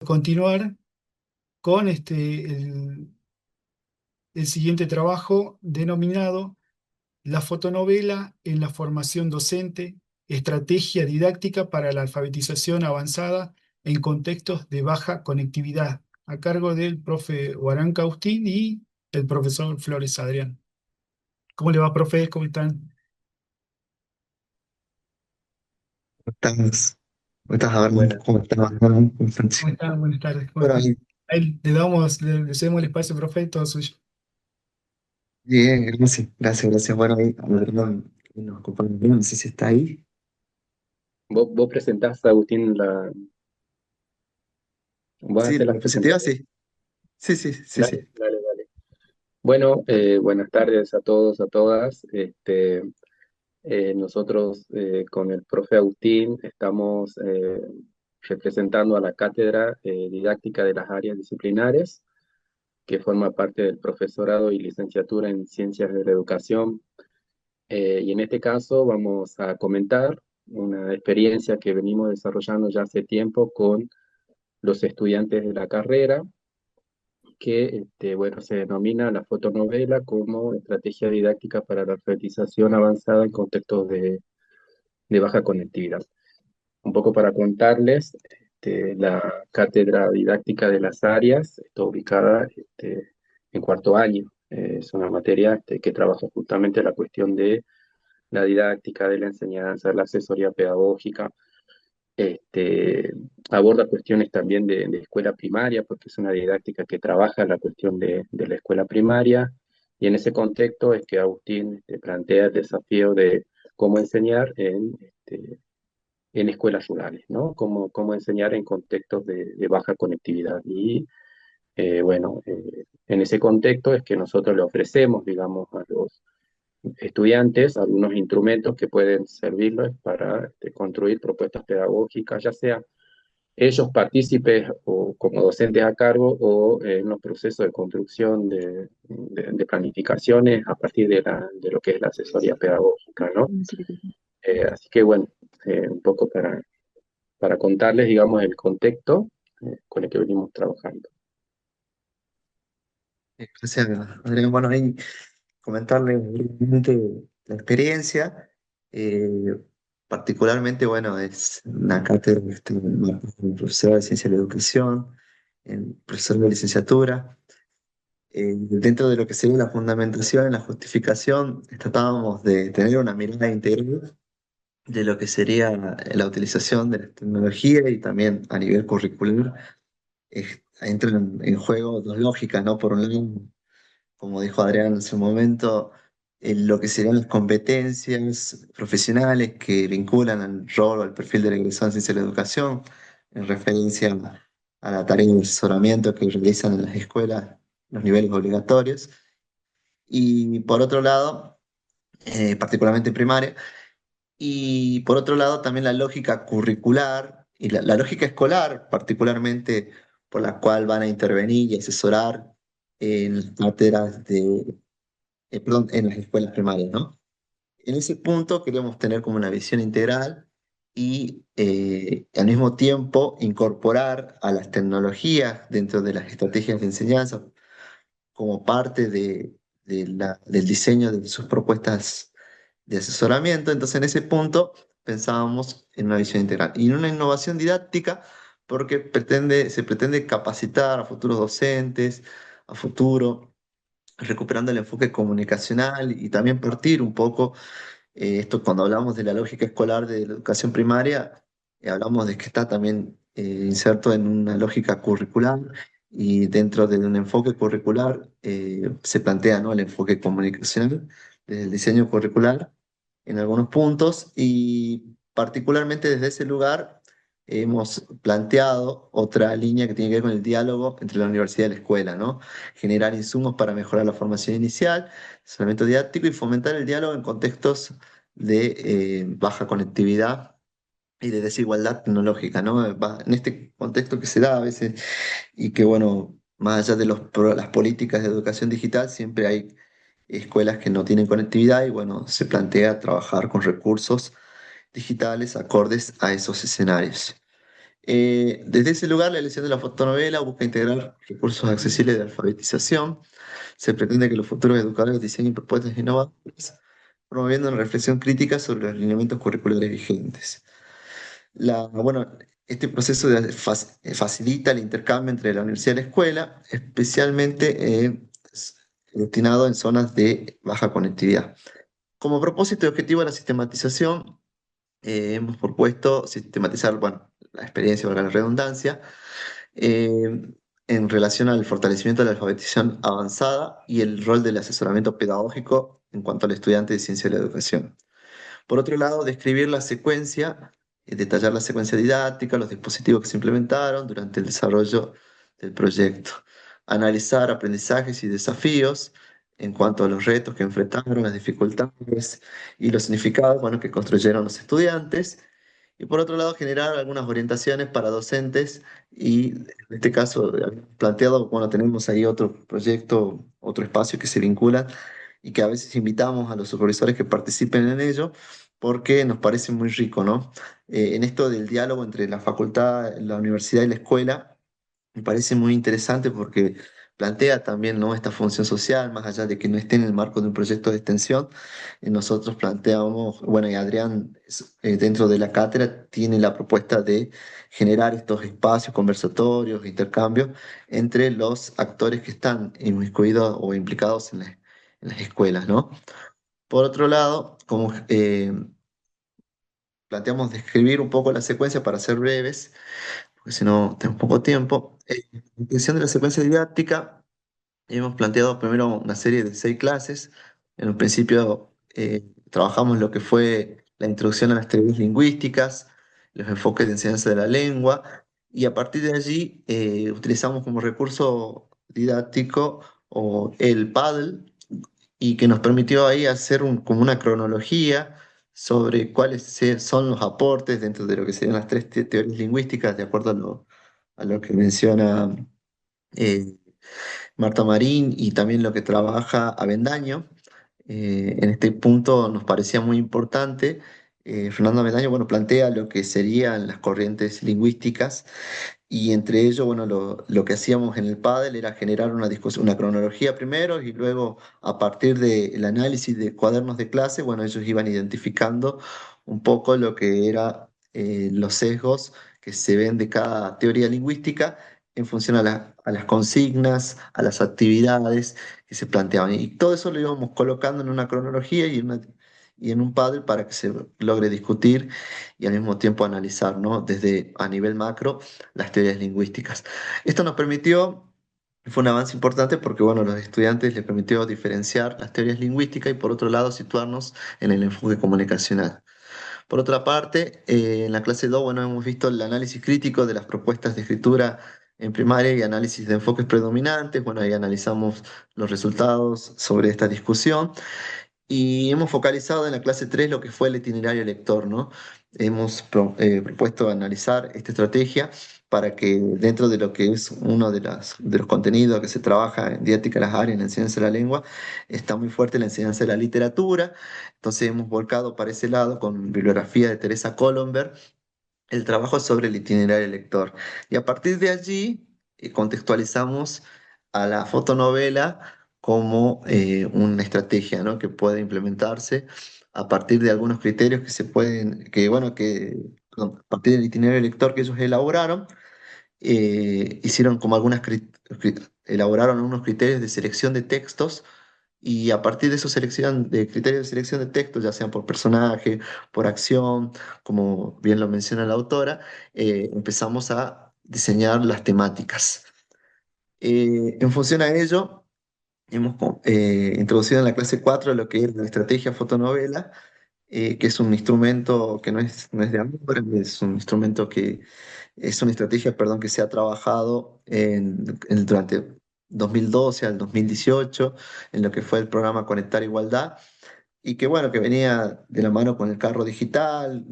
Continuar con el siguiente trabajo denominado La fotonovela en la formación docente, estrategia didáctica para la alfabetización avanzada en contextos de baja conectividad, a cargo del profe Guarán Caustín y el profesor Flores Adrián. ¿Cómo le va, profe? ¿Cómo están? Estás, estás hablando Buenas, cómo estás hablando con ¿Cómo Francisco. están? Buenas tardes, ¿cómo Bueno, están? Ahí le cedemos el espacio, profe, todo suyo. bien, gracias. Bueno, ahí hablando, nos acompaña, no sé si está ahí. vos presentás, Agustín, vos Sí, haces la la diapositiva, presentación. sí. Sí. Dale. Bueno, buenas tardes a todos, a todas. Nosotros con el profe Agustín estamos representando a la Cátedra Didáctica de las Áreas Disciplinares, que forma parte del profesorado y licenciatura en Ciencias de la Educación. Y en este caso vamos a comentar una experiencia que venimos desarrollando ya hace tiempo con los estudiantes de la carrera, que bueno, se denomina la fotonovela como estrategia didáctica para la alfabetización avanzada en contextos de baja conectividad. Un poco para contarles, la cátedra didáctica de las áreas está ubicada en cuarto año. Es una materia que trabaja justamente la cuestión de la didáctica, de la enseñanza, la asesoría pedagógica. Este, Aborda cuestiones también de escuela primaria, porque es una didáctica que trabaja la cuestión de la escuela primaria, y en ese contexto es que Agustín plantea el desafío de cómo enseñar en escuelas rurales, ¿no? Cómo enseñar en contextos de baja conectividad. Y bueno, en ese contexto es que nosotros le ofrecemos, digamos, a los estudiantes algunos instrumentos que pueden servirles para construir propuestas pedagógicas, ya sea ellos partícipes o como docentes a cargo o en los procesos de construcción de planificaciones a partir de lo que es la asesoría pedagógica, ¿no? Así que bueno, un poco para contarles, digamos, el contexto con el que venimos trabajando. Gracias, Adrián. Bueno, ahí comentarle brevemente la experiencia. eh, Particularmente, bueno, es una cátedra, profesor de Ciencia de la Educación, el profesor de licenciatura. Dentro de lo que sería la fundamentación, la justificación, tratábamos de tener una mirada integral de lo que sería la utilización de la tecnología y también a nivel curricular. Entran en juego dos lógicas, ¿no? Por un lado, como dijo Adrián en su momento, en lo que serían las competencias profesionales que vinculan al rol o al perfil del egresado en ciencia de la educación, en referencia a la tarea de asesoramiento que realizan en las escuelas, los niveles obligatorios. Y por otro lado, particularmente en primaria, y por otro lado también la lógica curricular y la lógica escolar, particularmente por la cual van a intervenir y asesorar en las cátedras perdón, en las escuelas primarias, ¿no? En ese punto queríamos tener como una visión integral y al mismo tiempo incorporar a las tecnologías dentro de las estrategias de enseñanza como parte del diseño de sus propuestas de asesoramiento. Entonces, en ese punto pensábamos en una visión integral y en una innovación didáctica porque se pretende capacitar a futuros docentes, a futuro, recuperando el enfoque comunicacional y también partir un poco, esto cuando hablamos de la lógica escolar de la educación primaria, hablamos de que está también inserto en una lógica curricular y dentro de un enfoque curricular se plantea, ¿no?, el enfoque comunicacional desde el diseño curricular en algunos puntos y particularmente desde ese lugar hemos planteado otra línea que tiene que ver con el diálogo entre la universidad y la escuela, ¿no? Generar insumos para mejorar la formación inicial, asesoramiento didáctico y fomentar el diálogo en contextos de baja conectividad y de desigualdad tecnológica, ¿no? En este contexto que se da a veces y que, bueno, más allá de las políticas de educación digital, siempre hay escuelas que no tienen conectividad y, bueno, se plantea trabajar con recursos digitales acordes a esos escenarios. Desde ese lugar, la elección de la fotonovela busca integrar recursos accesibles de alfabetización. Se pretende que los futuros educadores diseñen propuestas innovadoras, promoviendo una reflexión crítica sobre los lineamientos curriculares vigentes. Bueno, este proceso facilita el intercambio entre la universidad y la escuela, especialmente destinado en zonas de baja conectividad. Como propósito y objetivo de la sistematización, hemos propuesto sistematizar, bueno, la experiencia, valga la redundancia, eh, en relación al fortalecimiento de la alfabetización avanzada y el rol del asesoramiento pedagógico en cuanto al estudiante de ciencia de la educación. Por otro lado, describir la secuencia, detallar la secuencia didáctica, los dispositivos que se implementaron durante el desarrollo del proyecto. Analizar aprendizajes y desafíos en cuanto a los retos que enfrentaron, las dificultades y los significados, bueno, que construyeron los estudiantes. Y por otro lado, generar algunas orientaciones para docentes y en este caso, planteado, bueno, tenemos ahí otro proyecto, otro espacio que se vincula y que a veces invitamos a los supervisores que participen en ello porque nos parece muy rico, ¿no? En esto del diálogo entre la facultad, la universidad y la escuela, me parece muy interesante porque plantea también, ¿no?, esta función social, más allá de que no esté en el marco de un proyecto de extensión. Nosotros planteamos, bueno, y Adrián, dentro de la cátedra, tiene la propuesta de generar estos espacios conversatorios, intercambios entre los actores que están inmiscuidos o implicados en las escuelas, ¿no? Por otro lado, como planteamos describir un poco la secuencia para ser breves, porque si no tengo poco tiempo. En función de la secuencia didáctica, hemos planteado primero una serie de 6 clases. En un principio trabajamos lo que fue la introducción a las teorías lingüísticas, los enfoques de enseñanza de la lengua, y a partir de allí utilizamos como recurso didáctico o el Paddle, y que nos permitió ahí hacer como una cronología sobre cuáles son los aportes dentro de lo que serían las tres teorías lingüísticas, de acuerdo a lo que menciona eh, Marta Marín y también lo que trabaja Avendaño. En este punto nos parecía muy importante. Fernando Avendaño, bueno, plantea lo que serían las corrientes lingüísticas y entre ellos, bueno, lo que hacíamos en el pádel era generar una discusión, una cronología primero y luego a partir del análisis de cuadernos de clase, bueno, ellos iban identificando un poco lo que eran los sesgos que se ven de cada teoría lingüística en función a las consignas, a las actividades que se planteaban. Y todo eso lo íbamos colocando en una cronología y en un pádel para que se logre discutir y al mismo tiempo analizar, ¿no?, desde a nivel macro las teorías lingüísticas. Esto nos permitió, fue un avance importante porque, bueno, los estudiantes les permitió diferenciar las teorías lingüísticas y por otro lado situarnos en el enfoque comunicacional. Por otra parte, en la clase 2, bueno, hemos visto el análisis crítico de las propuestas de escritura en primaria y análisis de enfoques predominantes. Bueno, ahí analizamos los resultados sobre esta discusión. Y hemos focalizado en la clase 3 lo que fue el itinerario lector, ¿no? Hemos propuesto analizar esta estrategia para que dentro de lo que es uno de los contenidos que se trabaja en didáctica de las áreas, en la enseñanza de la lengua, está muy fuerte la enseñanza de la literatura. Entonces hemos volcado para ese lado con bibliografía de Teresa Colomber el trabajo sobre el itinerario lector. Y a partir de allí contextualizamos a la fotonovela como una estrategia, ¿no?, que puede implementarse a partir de algunos criterios que se pueden, que bueno, que perdón, a partir del itinerario lector que ellos elaboraron, hicieron como elaboraron unos criterios de selección de textos y a partir de esa selección, de criterios de selección de textos, ya sean por personaje, por acción, como bien lo menciona la autora, empezamos a diseñar las temáticas. En función a ello, hemos introducido en la clase 4 lo que es la estrategia fotonovela, que es un instrumento que no es de ahora, es un instrumento que es una estrategia, perdón, que se ha trabajado durante 2012 al 2018 en lo que fue el programa Conectar Igualdad y que bueno, que venía de la mano con el carro digital.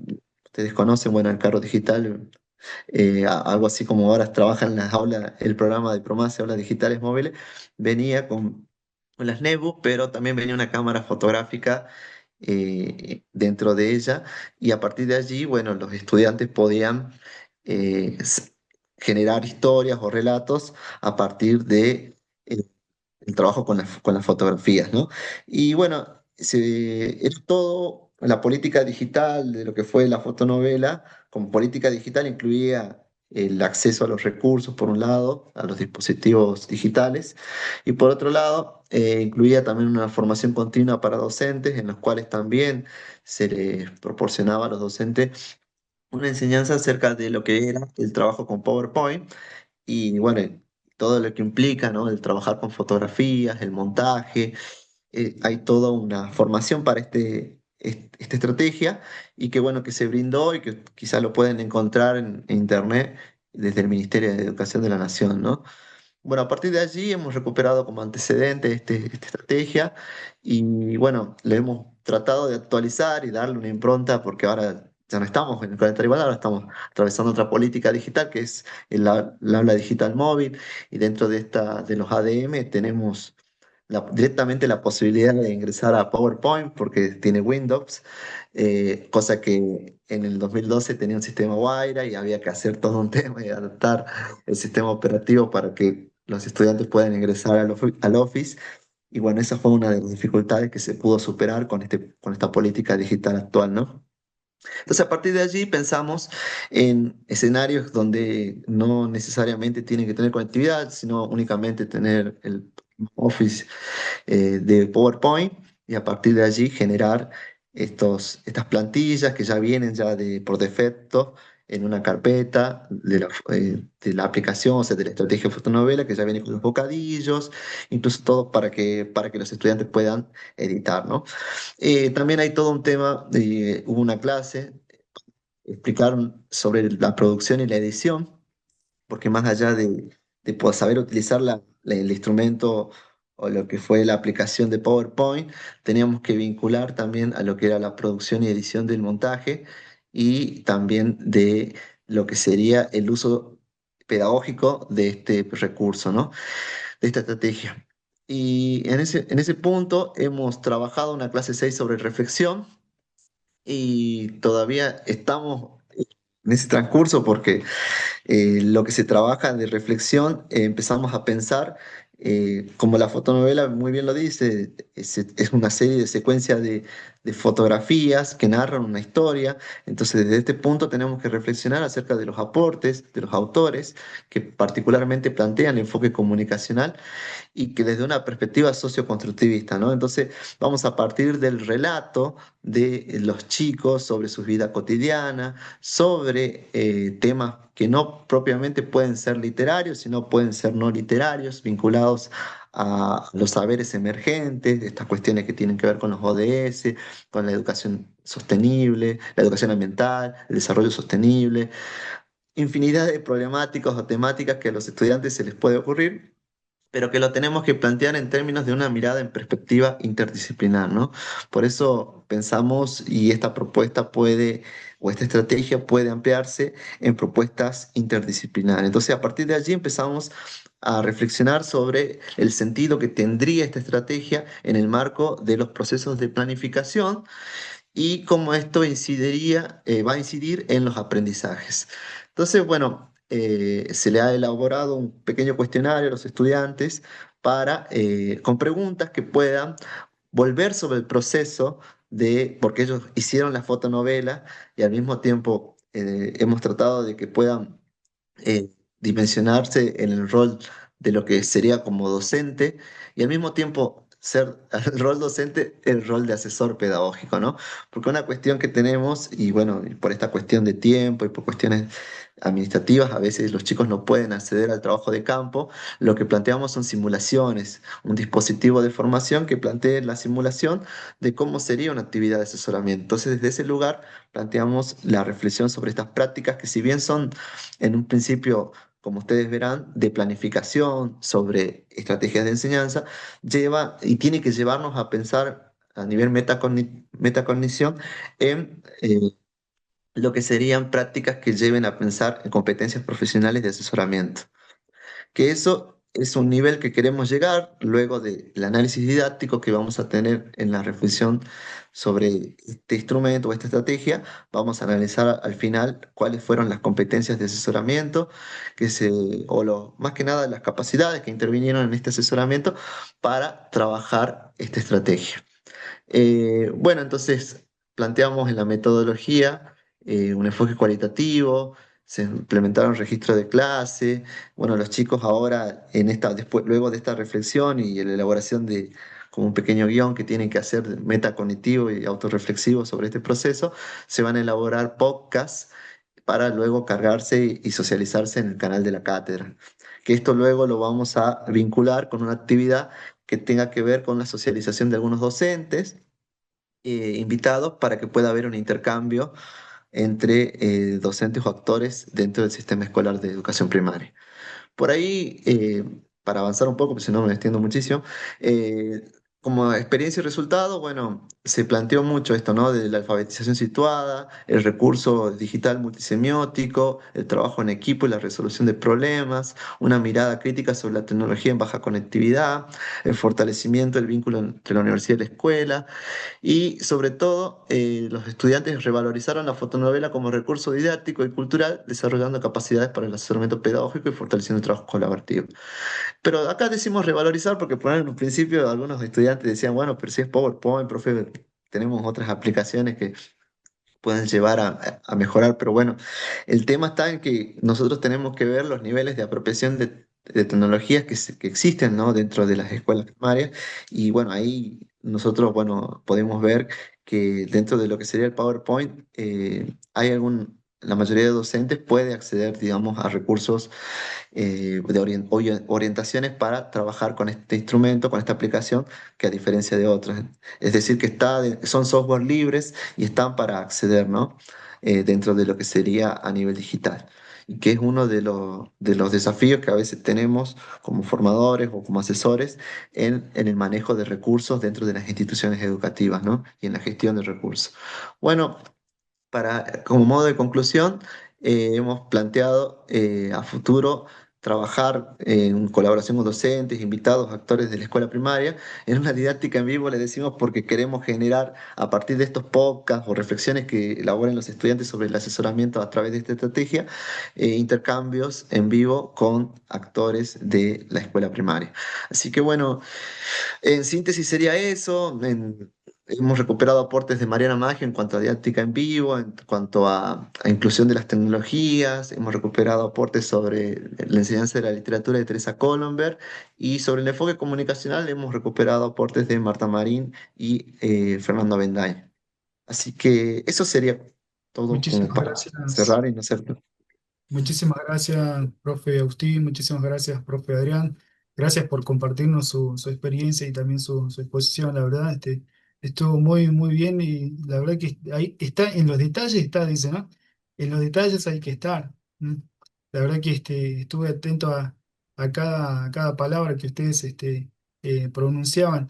Ustedes conocen, bueno, el carro digital, algo así como ahora trabajan en las aulas, el programa de Promace, aulas digitales móviles, venía con las Nebu, pero también venía una cámara fotográfica dentro de ella y a partir de allí, bueno, los estudiantes podían eh, s- generar historias o relatos a partir de el trabajo con las fotografías, ¿no? Y bueno, era todo la política digital de lo que fue la fotonovela. Como política digital incluía el acceso a los recursos, por un lado, a los dispositivos digitales, y por otro lado, incluía también una formación continua para docentes, en los cuales también se les proporcionaba a los docentes una enseñanza acerca de lo que era el trabajo con PowerPoint y bueno, todo lo que implica, ¿no? El trabajar con fotografías, el montaje, hay toda una formación para esta estrategia y que bueno, que se brindó y que quizá lo pueden encontrar en internet desde el Ministerio de Educación de la Nación, ¿no? Bueno, a partir de allí hemos recuperado como antecedente esta estrategia y bueno, le hemos tratado de actualizar y darle una impronta porque ahora ya no estamos en el planeta igual, ahora estamos atravesando otra política digital que es la habla digital móvil y dentro de los ADM tenemos directamente la posibilidad de ingresar a PowerPoint porque tiene Windows, cosa que en el 2012 tenía un sistema Wayra y había que hacer todo un tema y adaptar el sistema operativo para que los estudiantes puedan ingresar al Office. Y bueno, esa fue una de las dificultades que se pudo superar con esta política digital actual, ¿no? Entonces, a partir de allí pensamos en escenarios donde no necesariamente tienen que tener conectividad, sino únicamente tener el Office de PowerPoint y a partir de allí generar estas plantillas que ya vienen por defecto en una carpeta de la aplicación, o sea, de la estrategia fotonovela, que ya viene con los bocadillos, incluso todo para que los estudiantes puedan editar, ¿no? También hay todo un tema, hubo una clase, explicaron sobre la producción y la edición, porque más allá de poder saber utilizar el instrumento o lo que fue la aplicación de PowerPoint, teníamos que vincular también a lo que era la producción y edición del montaje y también de lo que sería el uso pedagógico de este recurso, ¿no? De esta estrategia. Y en ese punto hemos trabajado una clase 6 sobre reflexión y todavía estamos en ese transcurso porque lo que se trabaja de reflexión, empezamos a pensar, como la fotonovela muy bien lo dice, es una serie de secuencias de fotografías que narran una historia. Entonces, desde este punto tenemos que reflexionar acerca de los aportes de los autores que particularmente plantean el enfoque comunicacional y que desde una perspectiva socioconstructivista, ¿no? Entonces, vamos a partir del relato de los chicos sobre su vida cotidiana, sobre temas que no propiamente pueden ser literarios, sino pueden ser no literarios, vinculados a los saberes emergentes, estas cuestiones que tienen que ver con los ODS, con la educación sostenible, la educación ambiental, el desarrollo sostenible, infinidad de problemáticas o temáticas que a los estudiantes se les puede ocurrir pero que lo tenemos que plantear en términos de una mirada en perspectiva interdisciplinar, ¿no? Por eso pensamos y esta propuesta puede, o esta estrategia puede ampliarse en propuestas interdisciplinares. Entonces, a partir de allí empezamos a reflexionar sobre el sentido que tendría esta estrategia en el marco de los procesos de planificación y cómo esto va a incidir en los aprendizajes. Entonces, bueno, se le ha elaborado un pequeño cuestionario a los estudiantes con preguntas que puedan volver sobre el proceso porque ellos hicieron la fotonovela y al mismo tiempo hemos tratado de que puedan dimensionarse en el rol de lo que sería como docente y al mismo tiempo ser el rol docente, el rol de asesor pedagógico, ¿no? Porque una cuestión que tenemos, y bueno, y por esta cuestión de tiempo y por cuestiones administrativas, a veces los chicos no pueden acceder al trabajo de campo, lo que planteamos son simulaciones, un dispositivo de formación que plantee la simulación de cómo sería una actividad de asesoramiento. Entonces, desde ese lugar planteamos la reflexión sobre estas prácticas que si bien son en un principio, como ustedes verán, de planificación sobre estrategias de enseñanza, lleva y tiene que llevarnos a pensar a nivel metacognición en lo que serían prácticas que lleven a pensar en competencias profesionales de asesoramiento. Que eso es un nivel que queremos llegar luego del análisis didáctico que vamos a tener en la reflexión sobre este instrumento o esta estrategia. Vamos a analizar al final cuáles fueron las competencias de asesoramiento, más que nada las capacidades que intervinieron en este asesoramiento para trabajar esta estrategia. Bueno, entonces planteamos en la metodología un enfoque cualitativo, se implementaron registros de clase. Bueno, los chicos ahora, luego de esta reflexión y la elaboración de como un pequeño guión que tienen que hacer metacognitivo y autorreflexivo sobre este proceso, se van a elaborar podcasts para luego cargarse y socializarse en el canal de la cátedra. Que esto luego lo vamos a vincular con una actividad que tenga que ver con la socialización de algunos docentes invitados para que pueda haber un intercambio entre docentes o actores dentro del sistema escolar de educación primaria. Por ahí, para avanzar un poco, porque si no me extiendo muchísimo, eh, como experiencia y resultado, bueno, se planteó mucho esto, ¿no? De la alfabetización situada, el recurso digital multisemiótico, el trabajo en equipo y la resolución de problemas, una mirada crítica sobre la tecnología en baja conectividad, el fortalecimiento del vínculo entre la universidad y la escuela, y sobre todo, los estudiantes revalorizaron la fotonovela como recurso didáctico y cultural, desarrollando capacidades para el asesoramiento pedagógico y fortaleciendo el trabajo colaborativo. Pero acá decimos revalorizar porque por ahí en un principio algunos estudiantes decían, bueno, pero si es PowerPoint, profe, tenemos otras aplicaciones que pueden llevar a mejorar, pero bueno, el tema está en que nosotros tenemos que ver los niveles de apropiación de tecnologías que existen, ¿no? Dentro de las escuelas primarias y bueno, ahí nosotros, bueno, podemos ver que dentro de lo que sería el PowerPoint, la mayoría de docentes puede acceder, digamos, a recursos orientaciones para trabajar con este instrumento, con esta aplicación, que a diferencia de otras. Es decir, que son software libres y están para acceder, ¿no? Dentro de lo que sería a nivel digital. Y que es uno de los desafíos que a veces tenemos como formadores o como asesores en el manejo de recursos dentro de las instituciones educativas, ¿no? Y en la gestión de recursos. Bueno, como modo de conclusión, hemos planteado a futuro trabajar en colaboración con docentes, invitados, actores de la escuela primaria, en una didáctica en vivo, le decimos, porque queremos generar a partir de estos podcasts o reflexiones que elaboren los estudiantes sobre el asesoramiento a través de esta estrategia, intercambios en vivo con actores de la escuela primaria. Así que bueno, en síntesis sería eso. Hemos recuperado aportes de Mariana Maggio en cuanto a didáctica en vivo, en cuanto a inclusión de las tecnologías. Hemos recuperado aportes sobre la enseñanza de la literatura de Teresa Colomber y sobre el enfoque comunicacional hemos recuperado aportes de Marta Marín y Fernando Benday. Así que eso sería todo como Muchísimas para gracias. cerrar y no ser. Muchísimas gracias, profe Agustín, muchísimas gracias, profe Adrián. Gracias por compartirnos su experiencia y también su exposición. La verdad, estuvo muy, muy bien y la verdad que ahí está, en los detalles está, dice, ¿no? En los detalles hay que estar. ¿M? La verdad que estuve atento a cada palabra que ustedes pronunciaban.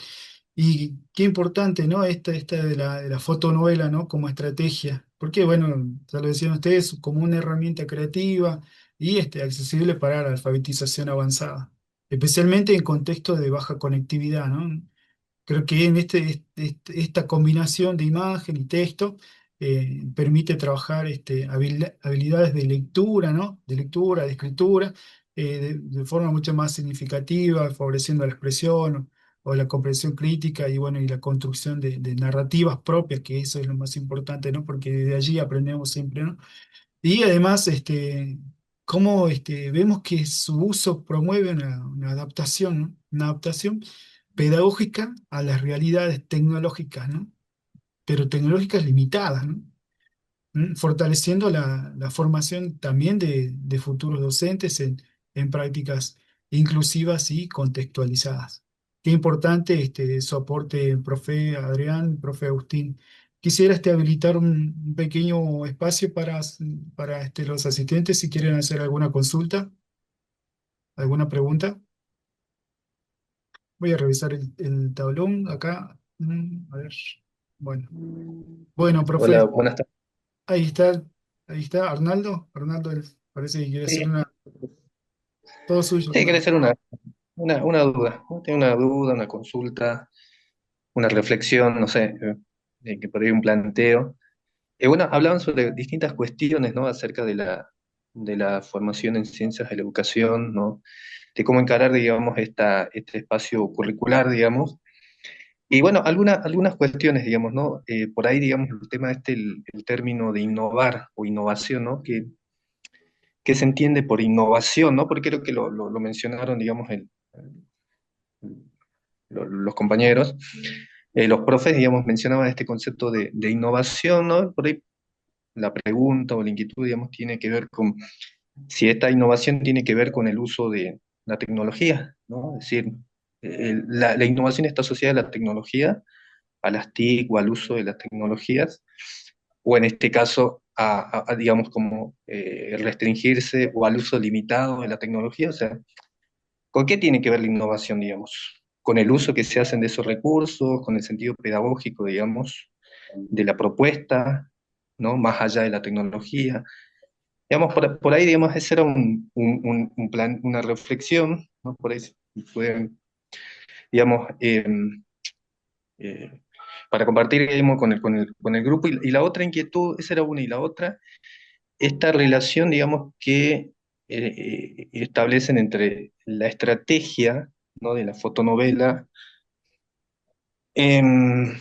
Y qué importante, ¿no? Esta de la fotonovela, ¿no? Como estrategia. Porque, bueno, ya lo decían ustedes, como una herramienta creativa y accesible para la alfabetización avanzada, especialmente en contextos de baja conectividad, ¿no? Creo que en esta combinación de imagen y texto permite trabajar habilidades de lectura, ¿no? De lectura, de escritura, de forma mucho más significativa, favoreciendo la expresión o la comprensión crítica y, bueno, y la construcción de narrativas propias, que eso es lo más importante, ¿no? Porque desde allí aprendemos siempre, ¿no? Y además, cómo vemos que su uso promueve una adaptación, ¿no? Una adaptación pedagógica a las realidades tecnológicas, ¿no? Pero tecnológicas limitadas, ¿no? Fortaleciendo la formación también de futuros docentes en prácticas inclusivas y contextualizadas. Qué importante su aporte, profe Adrián, profe Agustín. Quisiera habilitar un pequeño espacio para los asistentes si quieren hacer alguna consulta, alguna pregunta. Voy a revisar el tablón acá. A ver. Bueno, bueno, Hola, profe, buenas tardes. ahí está, ahí está Arnaldo. Arnaldo parece que quiere hacer Sí, una. Todo suyo, sí, quiere Arnaldo. hacer una. una duda, ¿no? Tengo una duda, una consulta, una reflexión, no sé, que por ahí un planteo. Bueno, hablaban sobre distintas cuestiones, ¿no? Acerca de la formación en ciencias de la educación, ¿no? De cómo encarar, digamos, este espacio curricular, digamos. Y bueno, algunas cuestiones, digamos, ¿no? Por ahí, digamos, el tema el término de innovar o innovación, ¿no? ¿Qué se entiende por innovación, ¿no? Porque creo que lo mencionaron, digamos, los compañeros. Los profes, digamos, mencionaban este concepto de innovación, ¿no? Por ahí la pregunta o la inquietud, digamos, tiene que ver con si esta innovación tiene que ver con el uso de la tecnología, ¿no? Es decir, la innovación está asociada a la tecnología, a las TIC o al uso de las tecnologías, o en este caso, digamos, como restringirse o al uso limitado de la tecnología. O sea, ¿con qué tiene que ver la innovación, digamos? Con el uso que se hacen de esos recursos, con el sentido pedagógico, digamos, de la propuesta, ¿no? Más allá de la tecnología. Digamos, por ahí, digamos, ese era un plan, una reflexión, ¿no? Por ahí fue, digamos, eh, para compartir, digamos, con el grupo. Y la otra inquietud, esa era una, y la otra, esta relación, digamos, que establecen entre la estrategia, ¿no? De la fotonovela em,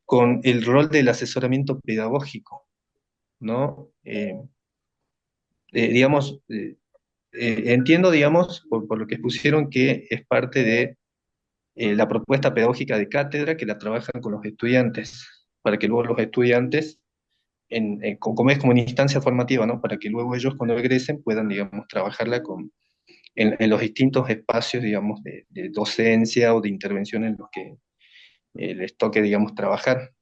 con el rol del asesoramiento pedagógico, ¿no? Digamos, entiendo, digamos, por lo que expusieron, que es parte de la propuesta pedagógica de cátedra que la trabajan con los estudiantes, para que luego los estudiantes, como es como una instancia formativa, ¿no? Para que luego ellos cuando egresen puedan, digamos, trabajarla en los distintos espacios, digamos, de docencia o de intervención en los que les toque, digamos, trabajar.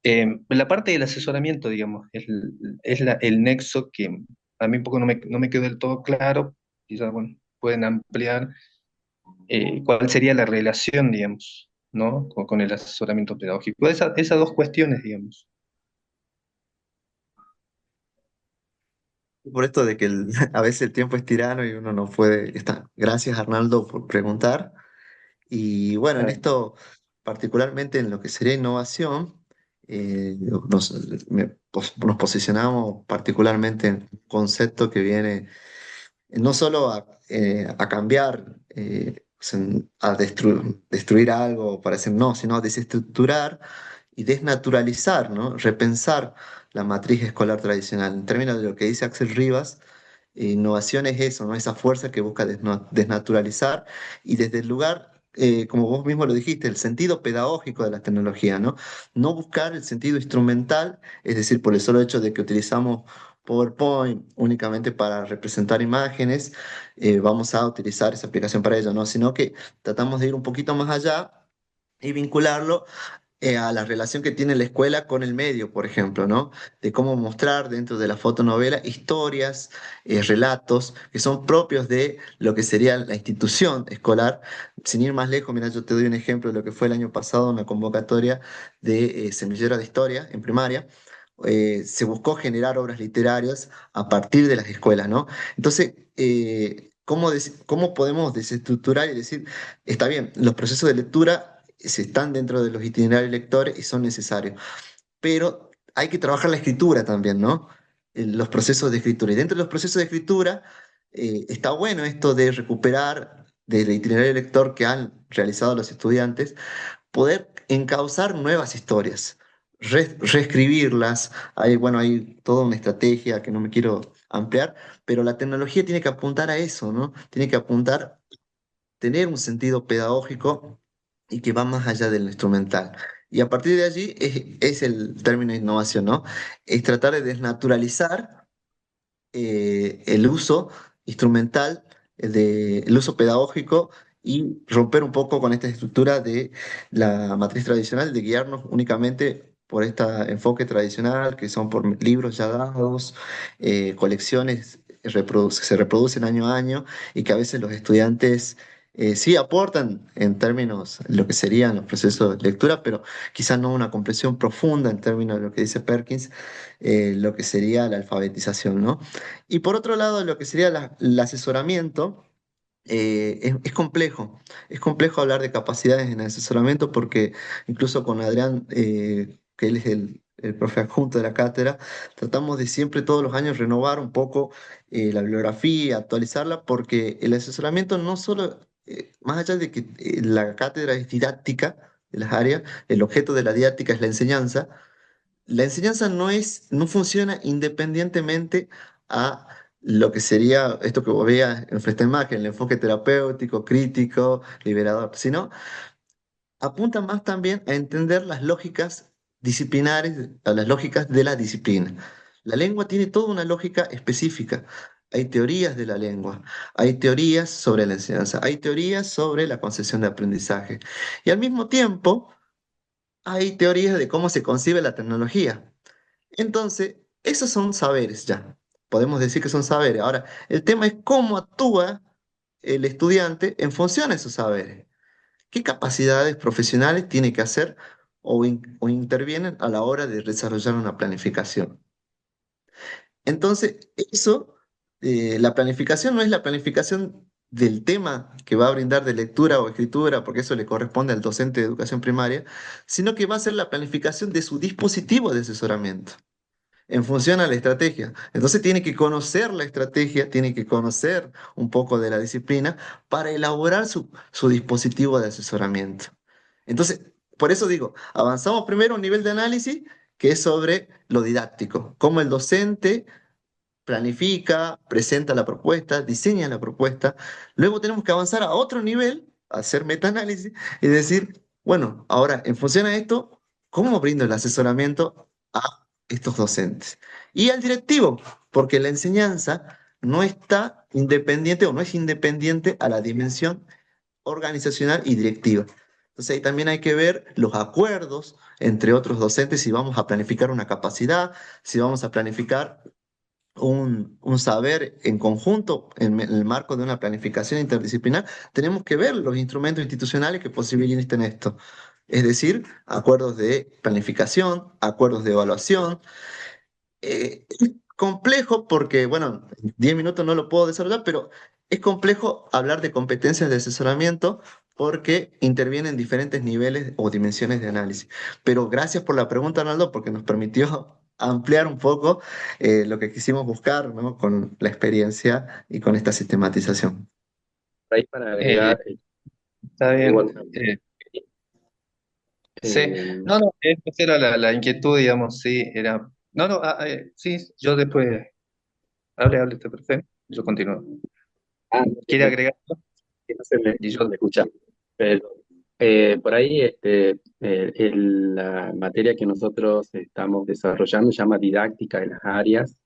La parte del asesoramiento, digamos, el nexo que a mí un poco no me quedó del todo claro. Quizás, bueno, pueden ampliar cuál sería la relación, digamos, ¿no? Con el asesoramiento pedagógico. Esas dos cuestiones, digamos. Por esto de que a veces el tiempo es tirano y uno no puede estar. Gracias, Arnaldo, por preguntar. Y bueno, en Ah, esto, particularmente en lo que sería innovación, nos posicionamos particularmente en un concepto que viene no solo a cambiar, a destruir algo, para decir no, sino a desestructurar y desnaturalizar, ¿no? Repensar la matriz escolar tradicional. En términos de lo que dice Axel Rivas, innovación es eso, ¿no? Esa fuerza que busca desnaturalizar y desde el lugar, como vos mismo lo dijiste, el sentido pedagógico de la tecnología, ¿no? No buscar el sentido instrumental, es decir, por el solo hecho de que utilizamos PowerPoint únicamente para representar imágenes, vamos a utilizar esa aplicación para ello, ¿no? Sino que tratamos de ir un poquito más allá y vincularlo a la relación que tiene la escuela con el medio, por ejemplo, ¿no? De cómo mostrar dentro de la fotonovela historias, relatos que son propios de lo que sería la institución escolar. Sin ir más lejos, mira, yo te doy un ejemplo de lo que fue el año pasado, una convocatoria de semillero de historia en primaria. Se buscó generar obras literarias a partir de las escuelas, ¿no? Entonces, ¿cómo podemos desestructurar y decir, está bien, los procesos de lectura están dentro de los itinerarios lectores y son necesarios, pero hay que trabajar la escritura también, ¿no? Los procesos de escritura. Y dentro de los procesos de escritura está bueno esto de recuperar del itinerario lector que han realizado los estudiantes, poder encauzar nuevas historias, reescribirlas. Hay, bueno, hay toda una estrategia que no me quiero ampliar, pero la tecnología tiene que apuntar a eso, ¿no? Tiene que apuntar a tener un sentido pedagógico y que va más allá del instrumental. Y a partir de allí es el término de innovación, ¿no? Es tratar de desnaturalizar el uso instrumental, el uso pedagógico y romper un poco con esta estructura de la matriz tradicional, de guiarnos únicamente por este enfoque tradicional, que son por libros ya dados, colecciones que se reproducen año a año y que a veces los estudiantes sí aportan en términos de lo que serían los procesos de lectura, pero quizás no una comprensión profunda en términos de lo que dice Perkins, lo que sería la alfabetización, ¿no? Y por otro lado, lo que sería el asesoramiento. es complejo hablar de capacidades en asesoramiento porque incluso con Adrián, que él es el profe adjunto de la cátedra, tratamos de siempre todos los años renovar un poco la bibliografía, actualizarla, porque el asesoramiento no solo, más allá de que la cátedra es didáctica de las áreas, el objeto de la didáctica es la enseñanza no funciona independientemente a lo que sería esto que vos veías en esta imagen, el enfoque terapéutico, crítico, liberador, sino apunta más también a entender las lógicas disciplinares, a las lógicas de la disciplina. La lengua tiene toda una lógica específica. Hay teorías de la lengua, hay teorías sobre la enseñanza, hay teorías sobre la concepción de aprendizaje. Y al mismo tiempo, hay teorías de cómo se concibe la tecnología. Entonces, esos son saberes ya. Podemos decir que son saberes. Ahora, el tema es cómo actúa el estudiante en función de esos saberes. ¿Qué capacidades profesionales tiene que hacer o intervienen a la hora de desarrollar una planificación? Entonces, la planificación no es la planificación del tema que va a brindar de lectura o escritura, porque eso le corresponde al docente de educación primaria, sino que va a ser la planificación de su dispositivo de asesoramiento en función a la estrategia. Entonces tiene que conocer la estrategia, tiene que conocer un poco de la disciplina para elaborar su dispositivo de asesoramiento. Entonces, por eso digo, avanzamos primero a un nivel de análisis que es sobre lo didáctico, cómo el docente planifica, presenta la propuesta, diseña la propuesta. Luego tenemos que avanzar a otro nivel, hacer metaanálisis y decir, bueno, ahora en función a esto, ¿cómo brindo el asesoramiento a estos docentes? Y al directivo, porque la enseñanza no está independiente o no es independiente a la dimensión organizacional y directiva. Entonces ahí también hay que ver los acuerdos entre otros docentes si vamos a planificar una capacidad, si vamos a planificar un saber en conjunto en el marco de una planificación interdisciplinar, tenemos que ver los instrumentos institucionales que posibiliten esto. Es decir, acuerdos de planificación, acuerdos de evaluación. Es complejo porque, bueno, en 10 minutos no lo puedo desarrollar, pero es complejo hablar de competencias de asesoramiento porque intervienen diferentes niveles o dimensiones de análisis. Pero gracias por la pregunta, Arnaldo, porque nos permitió ampliar un poco lo que quisimos buscar, ¿no? Con la experiencia y con esta sistematización. Ahí para Eh, agregar, Está bien. bueno, Sí, eh, no, no, esa era la inquietud, digamos, sí, era. No, no, sí, yo después. Hable, está perfecto. Yo continúo. no ¿Quiere agregar? que no se me, Y no yo. me escucha. Pero por ahí la materia que nosotros estamos desarrollando se llama didáctica de las áreas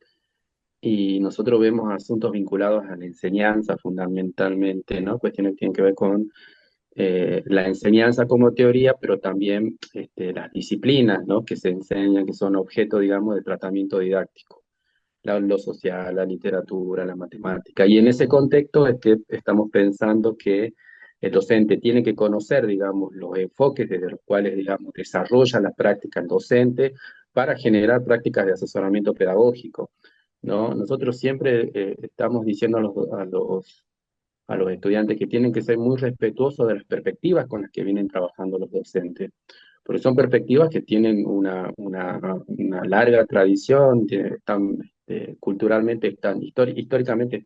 y nosotros vemos asuntos vinculados a la enseñanza fundamentalmente, ¿no? Cuestiones que tienen que ver con la enseñanza como teoría, pero también las disciplinas, ¿no? Que se enseñan, que son objeto, digamos, de tratamiento didáctico. Lo social, la literatura, la matemática. Y en ese contexto es que estamos pensando que el docente tiene que conocer, digamos, los enfoques desde los cuales, digamos, desarrolla la práctica el docente para generar prácticas de asesoramiento pedagógico, ¿no? Nosotros siempre estamos diciendo a los estudiantes que tienen que ser muy respetuosos de las perspectivas con las que vienen trabajando los docentes, porque son perspectivas que tienen una larga tradición, están, culturalmente, históricamente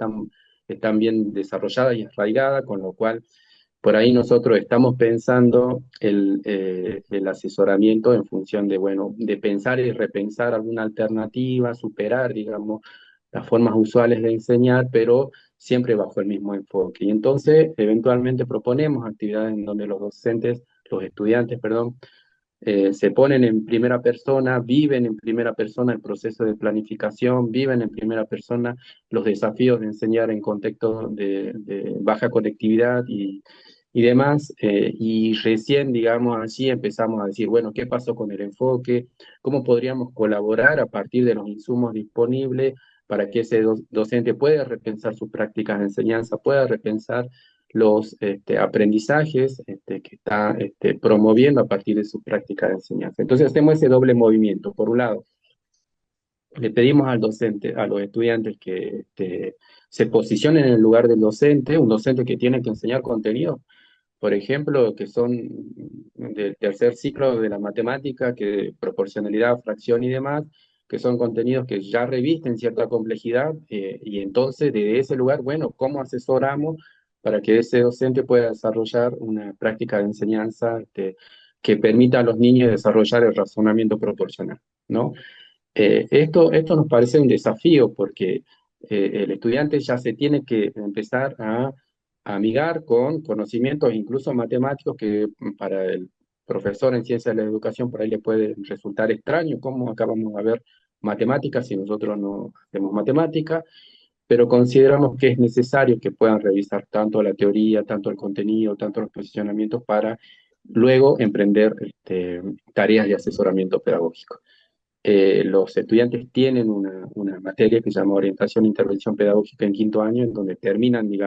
están bien desarrolladas y arraigadas, con lo cual por ahí nosotros estamos pensando el asesoramiento en función de, bueno, de pensar y repensar alguna alternativa, superar, digamos, las formas usuales de enseñar, pero siempre bajo el mismo enfoque. Y entonces, eventualmente proponemos actividades en donde los docentes, los estudiantes, perdón, se ponen en primera persona, viven en primera persona el proceso de planificación, viven en primera persona los desafíos de enseñar en contextos de baja conectividad y demás, y recién, digamos así, empezamos a decir, bueno, ¿qué pasó con el enfoque? ¿Cómo podríamos colaborar a partir de los insumos disponibles para que ese docente pueda repensar sus prácticas de enseñanza, pueda repensar los aprendizajes que está promoviendo a partir de su práctica de enseñanza? Entonces hacemos ese doble movimiento. Por un lado, le pedimos al docente, a los estudiantes que se posicionen en el lugar del docente, un docente que tiene que enseñar contenido, por ejemplo, que son del tercer ciclo de la matemática, que proporcionalidad, fracción y demás, que son contenidos que ya revisten cierta complejidad, y entonces desde ese lugar, bueno, ¿cómo asesoramos para que ese docente pueda desarrollar una práctica de enseñanza que permita a los niños desarrollar el razonamiento proporcional, ¿no? Esto nos parece un desafío porque el estudiante ya se tiene que empezar a amigar con conocimientos incluso matemáticos que para el profesor en ciencias de la educación por ahí le puede resultar extraño, cómo acá vamos a ver matemáticas si nosotros no hacemos matemática, pero consideramos que es necesario que puedan revisar tanto la teoría, tanto el contenido, tanto los posicionamientos para luego emprender tareas de asesoramiento pedagógico. Los estudiantes tienen una materia que se llama orientación e intervención pedagógica en quinto año, en donde terminan, digamos,